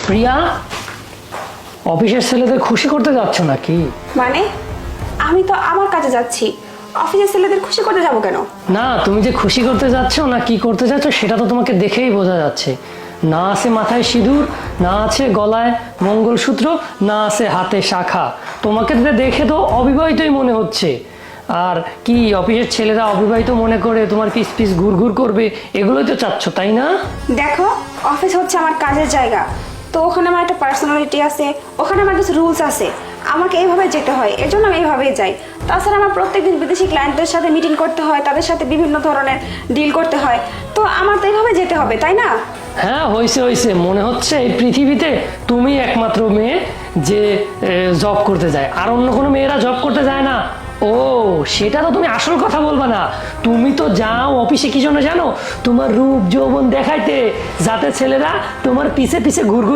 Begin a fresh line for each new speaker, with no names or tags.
প্রিয়া, অফিসের ছেলেদের খুশি করতে যাচ্ছ নাকি?
মানে আমি তো আমার কাজে যাচ্ছি, অফিসের ছেলেদের খুশি করতে যাব কেন?
না, তুমি যে খুশি করতে যাচ্ছ না কি করতে যাচ্ছ সেটা তো তোমাকে দেখেই বোঝা যাচ্ছে। না আছে মাথায় সিঁদুর, না আছে গলায় মঙ্গলসূত্র, না আছে হাতে শাখা। তোমাকে তো দেখে তো অবিবাহিতই মনে হচ্ছে। আর কি অফিসের ছেলেরা অবিবাহিত মনে করে তোমার পিস পিস ঘুরঘুর করবে, এগুলোই তো চাচ্ছ, তাই না?
দেখো, অফিস হচ্ছে আমার কাজের জায়গা, তো ওখানে আমার একটা পার্সোনালিটি আছে, ওখানে আমার কিছু রুলস আছে, আমাকে এইভাবে যেতে হয়, এর জন্য আমি এইভাবেই যাই। তাছাড়া আমার প্রত্যেকদিন বিদেশি ক্লায়েন্টদের সাথে মিটিং করতে হয়, তাদের সাথে বিভিন্ন ধরনের ডিল করতে হয়, তো আমার তো এইভাবে যেতে হবে, তাই না?
হ্যাঁ, হয়েছে হয়েছে, মনে হচ্ছে এই পৃথিবীতে তুমি একমাত্র মেয়ে যে জব করতে যায়, আর অন্য কোনো মেয়েরা জব করতে যায় না। ও, সেটা তো তুমি আসল কথা বলবা না। তুমি তো যাও অফিসে কি জন্য জানো? তোমার রূপ যৌবন দেখাইতে, যাতে ছেলেরা তোমার পিছে পিছে ঘুরঘুর